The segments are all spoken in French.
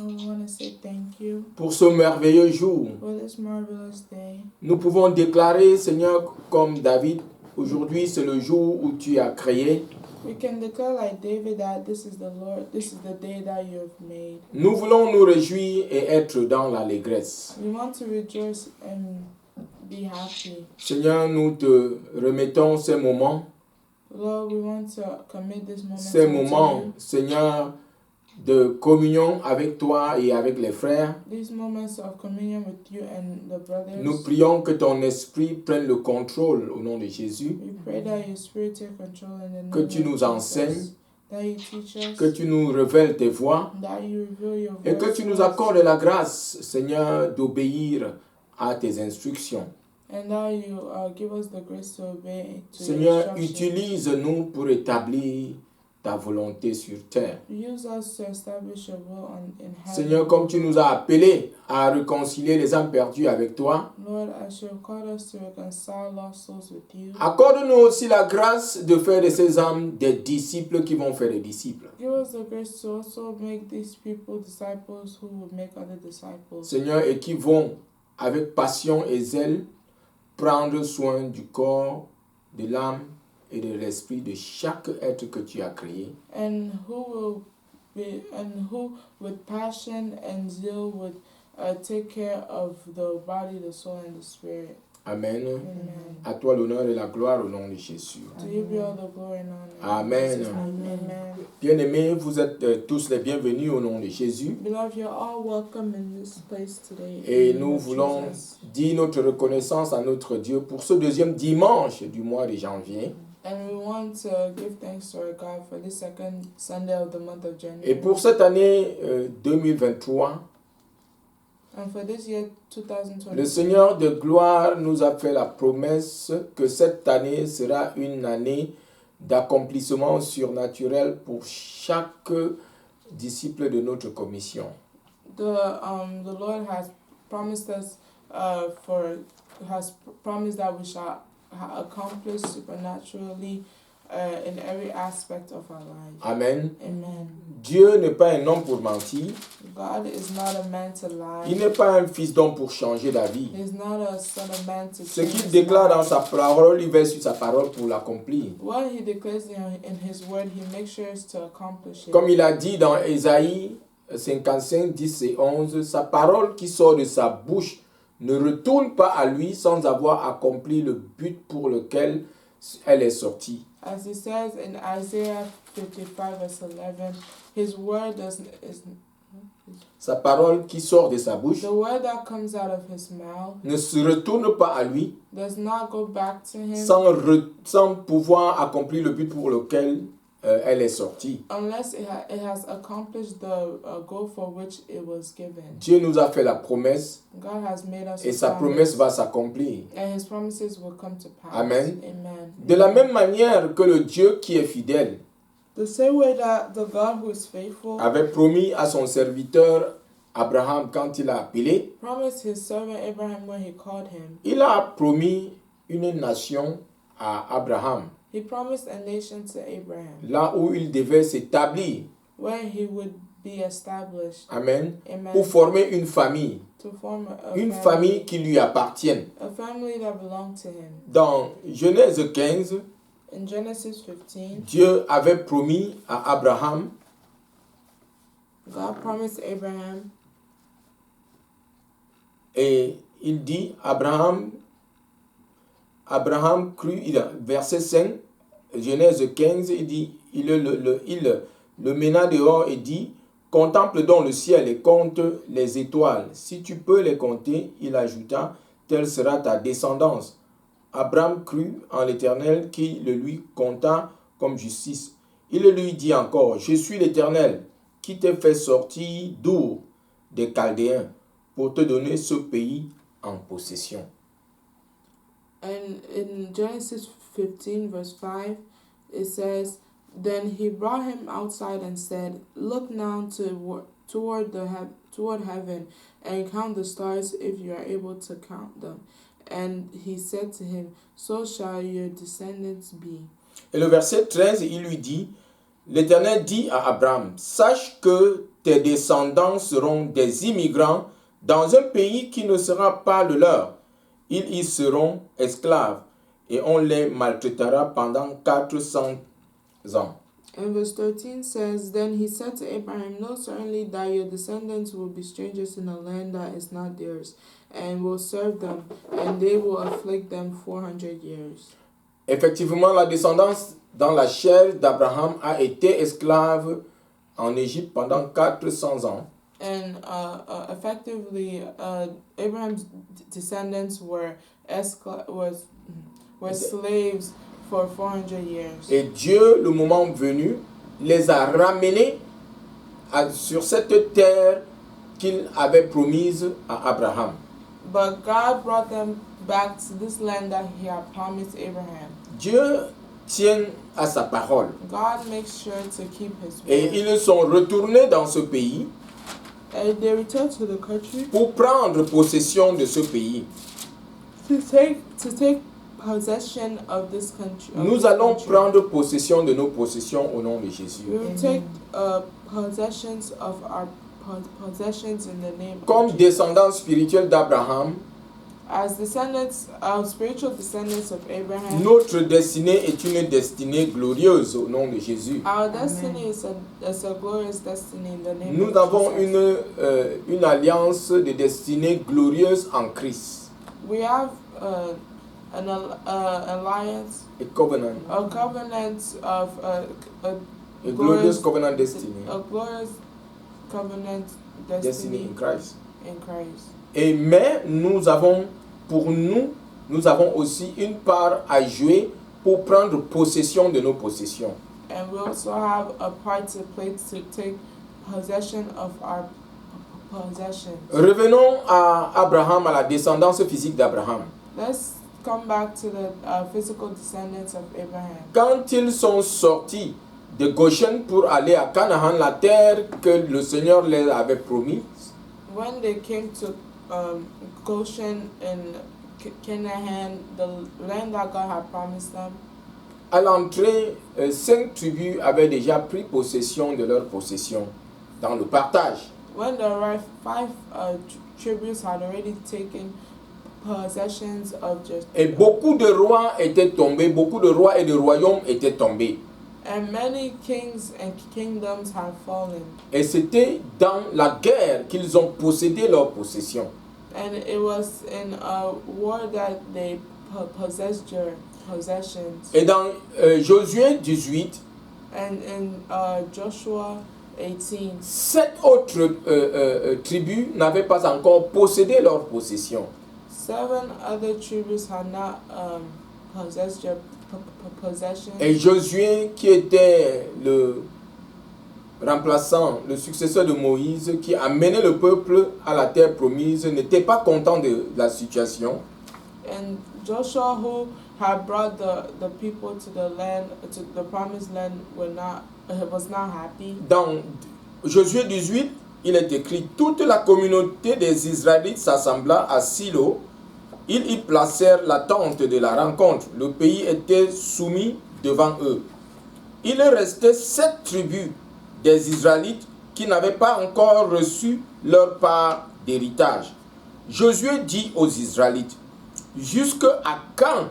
we want to say thank you pour ce merveilleux jour. for this marvelous day. Nous pouvons déclarer, Seigneur, comme David, aujourd'hui c'est le jour où tu as créé. We can declare like David that this is the day that you have made. Nous voulons nous réjouir et être dans l'allégresse. We want to rejoice and be happy. Seigneur, nous te remettons ces moments. Lord, we want to commit this moment Ces to moments, you. Seigneur, de communion avec toi et avec les frères. These moments of communion with you and the brothers. Nous prions que ton esprit prenne le contrôle au nom de Jésus. We pray that your spirit take control in the name Que tu of nous Jesus. enseignes, That you teach us. que tu nous révèles tes voies That you reveal your et que voice tu to nous us. accordes la grâce, Seigneur, d'obéir à tes instructions. And that you give us the grace to obey to Seigneur, your instructions. utilise-nous pour établir ta volonté sur terre. Use us to establish your will in heaven. Seigneur, comme tu nous as appelés à réconcilier les âmes perdues avec toi, Lord, as you have called us to reconcile lost souls with you, accorde-nous aussi la grâce de faire de ces âmes des disciples qui vont faire des disciples. give us the grace to also make these people disciples who will make other disciples. Seigneur, et qui vont, avec passion et zèle, prendre soin du corps, de l'âme et de l'esprit de chaque être que tu as créé. And who with passion and zeal would take care of the body, the soul, and the spirit. Amen. Amen. À toi l'honneur et la gloire au nom de Jésus. To you be all the glory and honor. Amen. Amen. Bien-aimés, vous êtes tous les bienvenus au nom de Jésus. Beloved, you're all welcome in this place today. Et in the nous name of voulons Jesus. dire notre reconnaissance à notre Dieu pour ce deuxième dimanche du mois de janvier. And we want to give thanks to our God for this second Sunday of the month of January. Et pour cette année 2023, And for this year, 2023, le Seigneur de gloire nous a fait la promesse que cette année sera une année d'accomplissement surnaturel pour chaque disciple de notre commission. the Lord has promised us promised that we shall accomplish supernaturally in every aspect of our lives. Amen. Amen. Dieu n'est pas un homme pour mentir. God is not a man to lie. Il n'est pas un fils d'homme pour changer d'avis. He is not a son of man to Ce change qu'il his déclare dans mind. sa parole, il veille sur sa parole pour l'accomplir. What he declares in his word, he makes sure to accomplish it. Comme il a dit dans Ésaïe 55, 10 et 11, sa parole qui sort de sa bouche ne retourne pas à lui sans avoir accompli le but pour lequel elle est sortie. As he says in Isaiah 55 verse 11, his word Sa parole qui sort de sa bouche the word that comes out of his mouth ne se retourne pas à lui does not go back to him sans pouvoir accomplir le but pour lequel elle est sortie. unless it has accomplished the goal for which it was given. Dieu nous a fait la promesse God has made us et a sa promesse va s'accomplir. and his promises will come to pass. Amen. Amen. De la même manière que le Dieu qui est fidèle The same way that the God who is faithful avait promis à son serviteur Abraham quand il a appelé, promised his servant Abraham when he called him. il a promis une nation à Abraham, He promised a nation to Abraham là où il devait s'établir. where he would be established. Amen. Amen. Pour former une famille, To form une famille qui lui appartienne. a family that belonged to him. Dans Genèse 15, In Genesis 15, Dieu avait promis à Abraham God promised Abraham, et il dit, Abraham crut, verset 5, Genèse 15, il dit, il le mena dehors et dit, contemple donc le ciel et compte les étoiles. Si tu peux les compter, il ajouta, telle sera ta descendance. Abraham crut en l'Éternel qui le lui compta comme justice. Il lui dit encore, je suis l'Éternel qui t'ai fait sortir d'Our des Chaldéens pour te donner ce pays en possession. and in Genesis 15 verse 5, it says, then he brought him outside and said, look now toward heaven and count the stars if you are able to count them. And he said to him, so shall your descendants be. Et le verset 13, il lui dit, l'Éternel dit à Abraham, sache que tes descendants seront des immigrants dans un pays qui ne sera pas le leur. Ils y seront esclaves et on les maltraitera pendant 400 ans. And verse 13 says, Then he said to Abraham, Know certainly that your descendants will be strangers in a land that is not theirs, and will serve them, and they will afflict them 400 years. Effectivement, la descendance dans la chair d'Abraham a été esclave en Égypte pendant 400 ans. And effectively, Abraham's descendants were slaves for 400 years. Et Dieu, le moment venu, les a ramenés sur cette terre qu'il avait promise à Abraham. But God brought them back to this land that he had promised Abraham. Dieu tient à sa parole. God makes sure to keep his word. Et ils sont retournés dans ce pays And they returned to the country pour prendre possession de ce pays. to take possession of this country. Nous allons prendre possession de nos possessions au nom de Jésus. We will take possessions of our possessions in the name Comme of Jesus. descendants spirituels d'Abraham, As descendants, spiritual descendants of Abraham, notre destinée est une destinée glorieuse au nom de Jésus. our destiny is a glorious destiny in the name Nous of avons Jesus. une alliance de destinée glorieuse en Christ. We have an alliance, A covenant. a covenant of a Glorious covenant destiny. a glorious covenant Destiny destiny in Christ. in Christ. Mais nous avons aussi une part à jouer pour prendre possession de nos possessions. And we also have a part to play to take possession of our possessions. Revenons à Abraham, à la descendance physique d'Abraham. Let's come back to the physical descendants of Abraham. Quand ils sont sortis de Goshen pour aller à Canaan, la terre que le Seigneur les avait promise, When they came to Goshen and Canaan, the land that God had promised them, à l'entrée, 5 tribus avaient déjà pris possession de leurs possessions dans le partage. when they arrived, 5 tributes had already taken possessions of just. Et beaucoup de rois étaient tombés, beaucoup de rois et de royaumes étaient tombés. And many kings and kingdoms have fallen. Et c'était dans la guerre qu'ils ont possédé leurs possessions. And it was in a war that they possessed your possessions. Et dans Josué 18, And in Joshua 18, 7 autres tribus n'avaient pas encore possédé leurs possessions. 7 other tributes had not possessed your possessions. Et Josué, qui était le remplaçant, le successeur de Moïse, qui a mené le peuple à la terre promise, n'était pas content de la situation. And Joshua, who had brought the people to the land, to the promised land, was not happy. Dans Josué 18, il est écrit: toute la communauté des Israélites s'assembla à Silo. Ils y placèrent la tente de la rencontre. Le pays était soumis devant eux. Il restait 7 tribus des Israélites qui n'avaient pas encore reçu leur part d'héritage. Josué dit aux Israélites: jusqu'à quand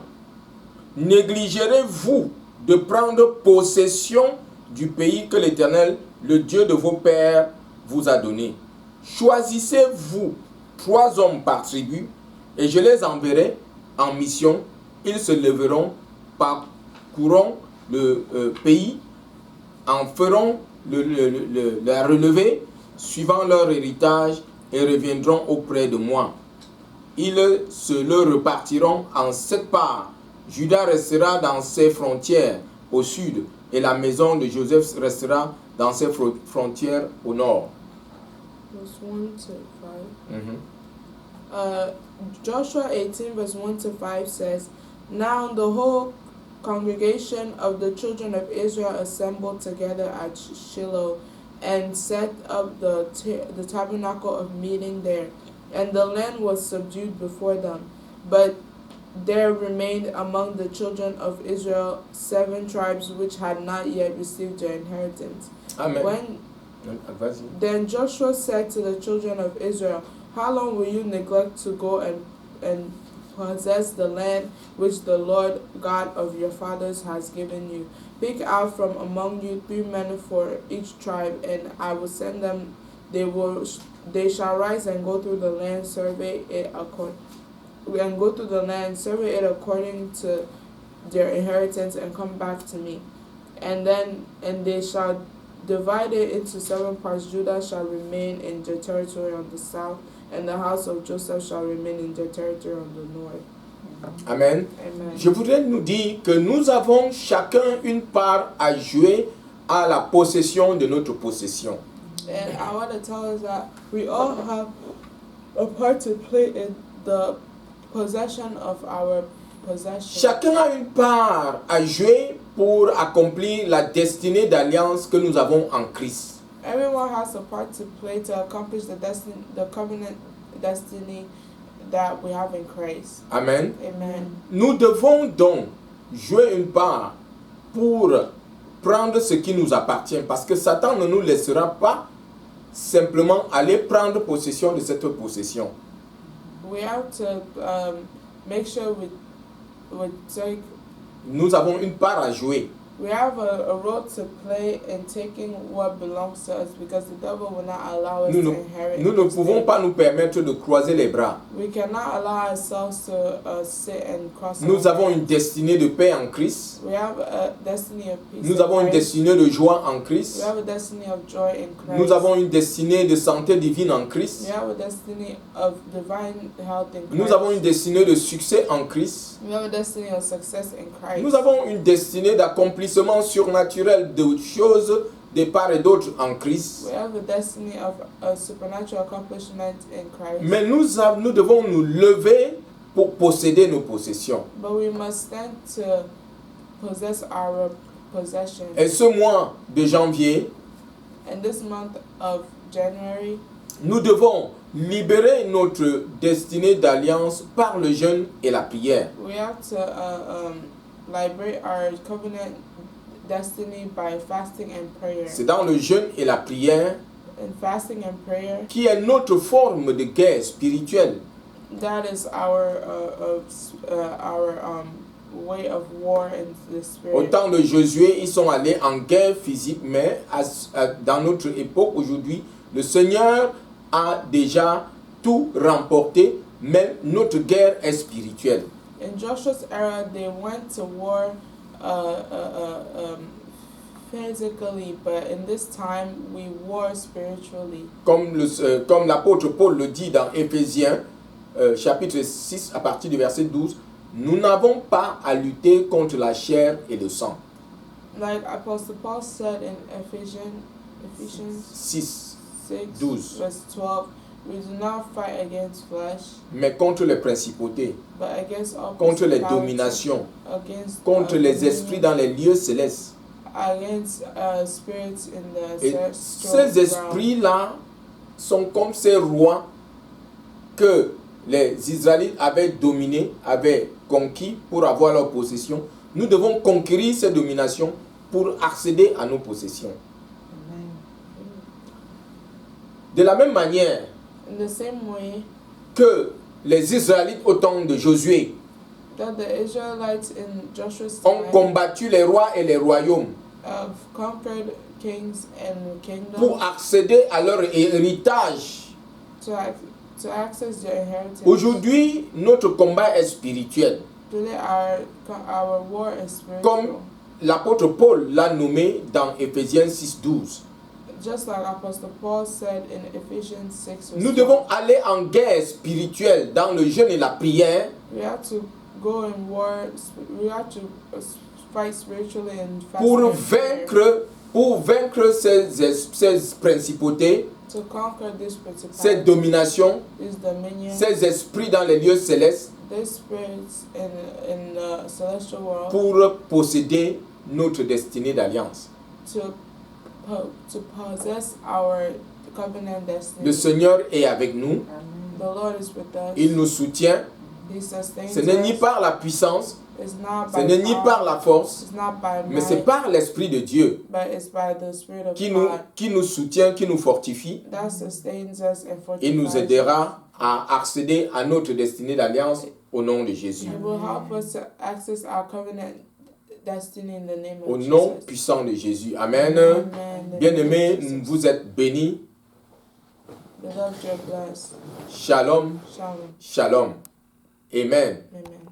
négligerez-vous de prendre possession du pays que l'Éternel, le Dieu de vos pères, vous a donné? Choisissez-vous 3 hommes par tribu, et je les enverrai en mission. Ils se lèveront, parcourront le pays, en feront la relevée, suivant leur héritage, et reviendront auprès de moi. Ils se le repartiront en 7 parts. Juda restera dans ses frontières au sud, et la maison de Joseph restera dans ses frontières au nord. Verse 1 to 5. Joshua 18 verse 1 to 5 says, Now the whole congregation of the children of Israel assembled together at Shiloh and set up the tabernacle of meeting there, and the land was subdued before them. But there remained among the children of Israel 7 tribes which had not yet received their inheritance. Amen. Vas-y. Then Joshua said to the children of Israel, how long will you neglect to go and possess the land which the Lord God of your fathers has given you? Pick out from among you 3 men for each tribe, and I will send them. They shall rise and go through the land, survey it according to their inheritance, and come back to me. And they shall divide it into 7 parts. Judah shall remain in their territory on the south, and the house of Joseph shall remain in their territory on the north. Amen. Amen. Je voudrais nous dire que nous avons chacun une part à jouer à la possession de notre possession. And I want to tell us that we all have a part to play in the possession of our possession. Chacun a une part à jouer pour accomplir la destinée d'alliance que nous avons en Christ. Everyone has a part to play to accomplish the covenant destiny that we have in Christ. Amen. Amen. Nous devons donc jouer une part pour prendre ce qui nous appartient, parce que Satan ne nous laissera pas simplement aller prendre possession de cette possession. We have to make sure we take. Nous avons une part à jouer. We have a role to play in taking what belongs to us, because the devil will not allow us to inherit. Nous ne pouvons pas nous permettre de croiser les bras. We cannot allow ourselves to sit and cross. Nous avons une destinée de paix en Christ. We have a destiny of peace. Nous avons une destinée de joie en Christ. We have a destiny of joy in Christ. Nous avons une destinée de santé divine en Christ. We have a destiny of divine health in Christ. Nous avons une destinée de succès en Christ. We have a destiny of success in Christ. Nous avons une destinée d'accomplissement surnaturel de choses de part et d'autre en Christ. We have a destiny of a supernatural accomplishment in Christ. Mais nous devons nous lever pour posséder nos possessions. But we must stand to possess our possession. Et ce mois de janvier, In this month of January, nous devons libérer notre destinée d'alliance par le jeûne et la prière. we have to liberate our covenant destiny by fasting and prayer. C'est dans le jeûne et la prière In fasting and prayer, qui est notre forme de guerre spirituelle. that is our way of war in the spirit. Au temps de Josué, ils sont allés en guerre physique, mais dans notre époque aujourd'hui, le Seigneur a déjà tout remporté, mais notre guerre est spirituelle. In Joshua's era, they went to war physically, but in this time, we war spiritually. Comme l'apôtre Paul le dit dans Éphésiens, chapitre 6, à partir du verset 12, nous n'avons pas à lutter contre la chair et le sang. Like Apostle Paul said in Ephesians 6, 6, 12. verse 12, we do not fight against flesh, Mais contre les principautés, but against all contre les principalities, dominations, against contre les dominion, esprits dans les lieux célestes. against spirits in the Et celestial ces esprits-là sont comme ces rois que les Israélites avaient dominés, avaient conquis pour avoir leur possession. Nous devons conquérir ces dominations pour accéder à nos possessions. De la même manière in the same way que les Israélites au temps de Josué that the Israelites in Joshua's ont time combattu les rois et les royaumes have conquered kings and kingdoms pour accéder à leur héritage. to access their inheritance. Aujourd'hui, notre combat est spirituel. Today our war is spiritual. Comme l'apôtre Paul l'a nommé dans Éphésiens 6:12. Just like Apostle Paul said in Ephesians 6, verse Nous 12, devons aller en guerre spirituelle dans le jeûne et la prière we have to go in war. We have to fight spiritually and fasting pour and prayer vaincre ces principautés, to conquer this ces principality, dominations, this dominion, ces esprits dans les lieux célestes these spirits in the celestial world, pour posséder notre destinée d'alliance. to possess our covenant destiny. Le Seigneur est avec nous, The Lord is with us. il nous soutient. He sustains Ce n'est ni us. par la puissance, It's not Ce by n'est ni power, par la force, it's not by mais c'est might, par l'Esprit de Dieu but it's by the Spirit of qui God nous soutient, qui nous fortifie that sustains us and et nous fortifies us. aidera à accéder à notre destinée d'alliance au nom de Jésus. It will help us to access our covenant destiny in the name Au of nom Jesus. puissant de Jésus. Amen. Amen. Bien-aimés, vous êtes bénis. Beloved, you're blessed. Shalom, Shalom. shalom. Amen. Amen.